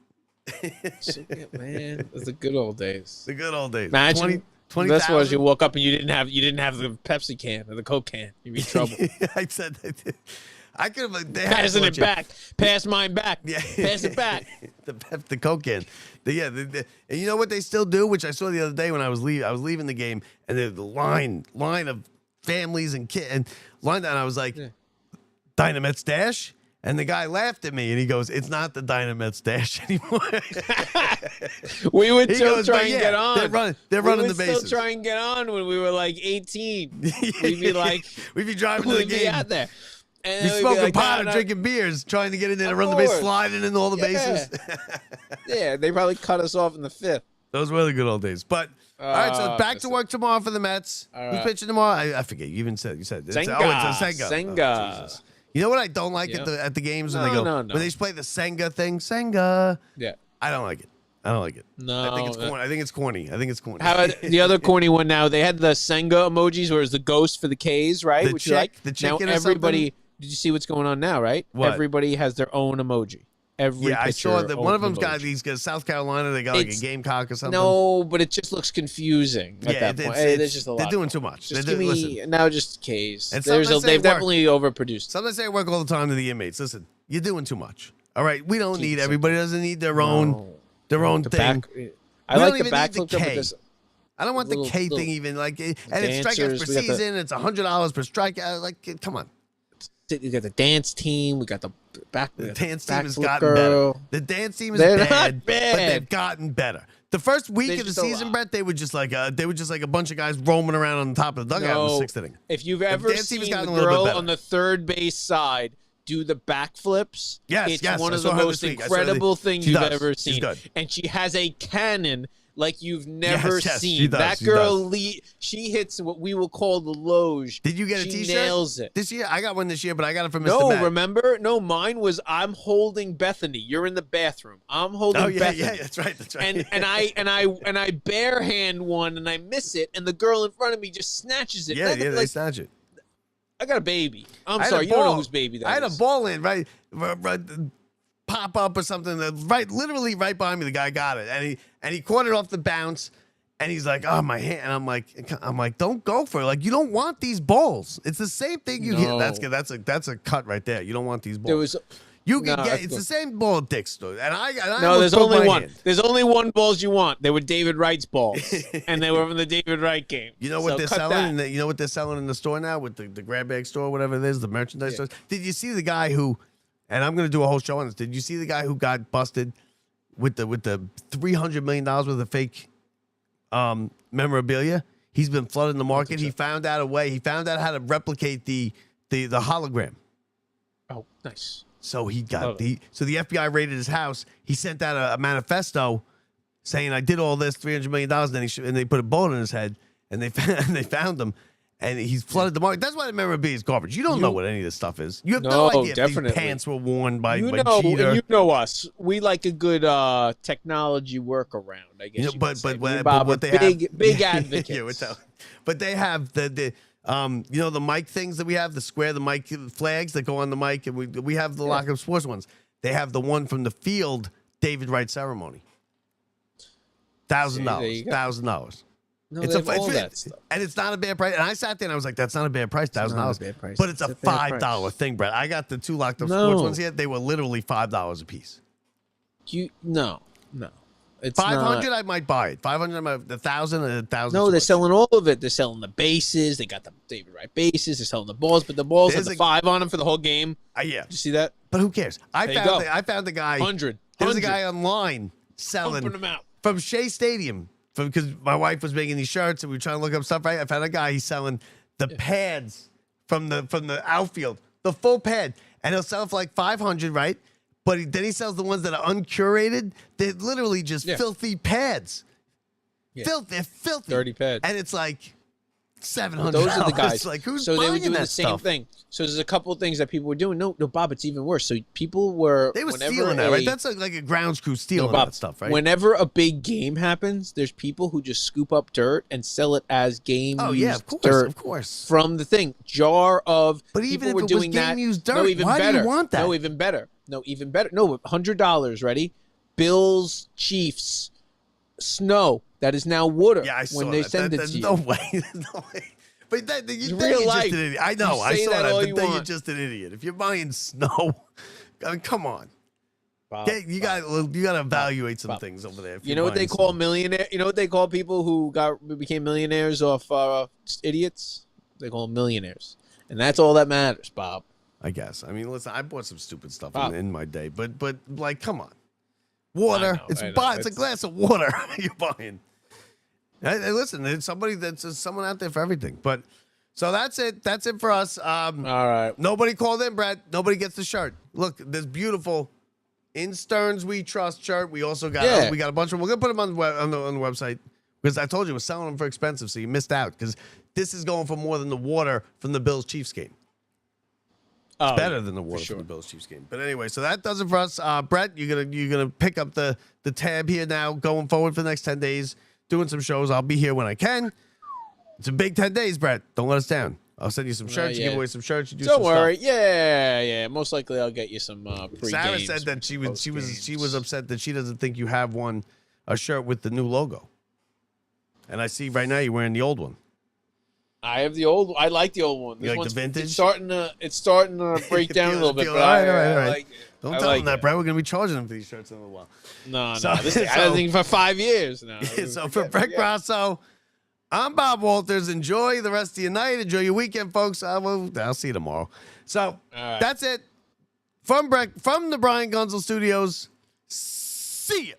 Man, it was the good old days. The good old days. Imagine 20 this was you woke up and you didn't have the Pepsi can or the Coke can. You'd be in trouble. I said that. I could have passing it back. Pass mine back. Yeah. Pass it back. the Coke can. And you know what they still do, which I saw the other day when I was leaving the game, and the line of families and kids and line down. I was like, Dynamite Stash. And the guy laughed at me, and he goes, "It's not the Dynamite Stash anymore." We would still try and get on. They're running the bases. We would still try and get on when we were 18. We'd be we'd be driving to the game. We'd be out there. And You're smoking pot and drinking beers, trying to get in there to run the base, sliding in all the bases. Yeah, they probably cut us off in the 5th. Those were the good old days. But all right, so back to work tomorrow for the Mets. Who's pitching tomorrow? I forget. You even said Senga. It's Senga. Oh, you know what I don't like at the games when they go when they play the Senga thing? Senga. Yeah. I don't like it. No. I think it's corny. I think it's corny. How about the other corny one now? They had the Senga emojis where it was the ghost for the K's, right? The Which chick, you like. Now everybody, did you see what's going on now, right? What? Everybody has their own emoji. I saw that one of them's got these South Carolina. They got like a gamecock or something. No, but it just looks confusing at that point. There's just a lot. They're doing too much. Just give me now just K's. They've definitely overproduced. Sometimes they work all the time to the inmates. Listen, you're doing too much. All right, we don't need everybody. Doesn't need their own thing. I like the backflip. I don't want the K thing even and it's strikeouts per season. It's $100 per strikeout. Like, come on. We got the dance team. We got the dance team has gotten better. The dance team is bad, but they've gotten better. The first week of the season, Brett, they were just like a bunch of guys roaming around on top of the dugout in the 6th inning. If you've ever seen the girl on the third base side do the backflips, it's one of the most incredible things you've ever seen. And she has a cannon like you've never seen. That girl, she hits what we will call the loge. Did you get a T-shirt? She nails it. This year? I got one this year, but I got it from Mr. Matt. No, remember? No, mine was I'm holding Bethany. You're in the bathroom. I'm holding Bethany. Yeah, that's right. And I barehand one and I miss it, and the girl in front of me just snatches it. Yeah, they snatch it. I got a baby. I'm sorry, you don't know whose baby that is. I had a ball in, right, pop up or something, literally right behind me. The guy got it, and he caught it off the bounce, and he's like, "Oh, my hand!" And I'm like, "Don't go for it. Like, you don't want these balls. It's the same thing you hit. That's good. That's a cut right there. You don't want these balls. It's the same ball at Dick's store. And I there's only one. There's only one balls you want. They were David Wright's balls, and they were from the David Wright game. You know what they're selling? You know what they're selling in the store now with the grab bag store, whatever it is, the merchandise stores. Did you see the guy who? And I'm going to do a whole show on this. Did you see the guy who got busted with the $300 million worth of fake memorabilia? He's been flooding the market. He found out a way. He found out how to replicate the hologram. Oh, nice. So he got so the FBI raided his house. He sent out a manifesto saying, "I did all this, $300 million." And they put a bullet in his head, and they found him, and he's flooded the market. That's why the memorabilia is garbage. You don't know what any of this stuff is. You have no idea if these pants were worn by cheater. You know us. We like a good technology workaround, I guess. But what they have, big advocates. But they have the mic things that we have, the mic flags that go on the mic, and we have the Lock Up Sports ones. They have the one from the field David Wright ceremony. $1,000. No, it's all that stuff. And it's not a bad price. And I sat there and I was like, that's not a bad price, $1,000. But it's a $5 thing, Brett. I got the 2 Locked Up Sports ones here. They were literally $5 a piece. No. It's 500, I might buy it. 500, 1,000, 1,000. No, they're selling all of it. They're selling the bases. They got the David Wright bases. They're selling the balls, but the balls have the 5 on them for the whole game. Yeah. Did you see that? But who cares? I found the guy. 100. There's a guy online selling them out from Shea Stadium because my wife was making these shirts and we were trying to look up stuff. Right, I found a guy. He's selling the pads from the outfield, the full pad, and he'll sell it for like 500, right? But then he sells the ones that are uncurated. They're literally just filthy pads. Yeah. They're filthy. Dirty pads. And it's like $700. Those are the guys. Like, who's so buying they were doing the same thing. So there's a couple of things that people were doing. No, Bob, it's even worse. So people were... They were stealing that, right? That's like a grounds crew stealing that stuff, right? Whenever a big game happens, there's people who just scoop up dirt and sell it as game-used dirt. Of course. From the thing. Jar of... But even if were it doing was game-used dirt, why do you want that? No, even better. No, $100, ready? Bills, Chiefs, snow. That is now water. Yeah, I saw when they send it to you. No way. There's no way. But you're real life. Just an idiot. I know. I saw that. But then you're just an idiot. If you're buying snow, I mean, come on. Bob, you got to evaluate some things over there. You know what they call millionaire? You know what they call people who became millionaires off idiots? They call them millionaires, and that's all that matters, Bob. I guess. I mean, listen, I bought some stupid stuff in my day, but like, come on, water. It's a glass of water you're buying. Hey, listen, there's someone out there for everything. But So that's it. That's it for us. All right. Nobody called in, Brett. Nobody gets the shirt. Look, this beautiful In Stearns We Trust shirt. We also got we got a bunch of them. We're going to put them on the website because I told you we're selling them for expensive, so you missed out because this is going for more than the water from the Bills-Chiefs game. It's better than the water from the Bills-Chiefs game. But anyway, so that does it for us. Brett, you're gonna pick up the tab here now going forward for the next 10 days, doing some shows. I'll be here when I can. It's a big 10 days, Brett. Don't let us down. I'll send you some shirts. You give away some shirts. You do Don't some worry. stuff. Yeah. Most likely, I'll get you some pre-games. Sarah said that she was upset that she doesn't think you have a shirt with the new logo. And I see right now you're wearing the old one. I have the old. I like the old one. You like the vintage? It's starting to break down a little bit. All right. I like it. Don't tell them that, Brett. We're gonna be charging them for these shirts in a little while. No. I think for 5 years now. So for Brett Grasso, I'm Bob Walters. Enjoy the rest of your night. Enjoy your weekend, folks. I'll see you tomorrow. So that's it from the Brian Gunzel Studios. See ya.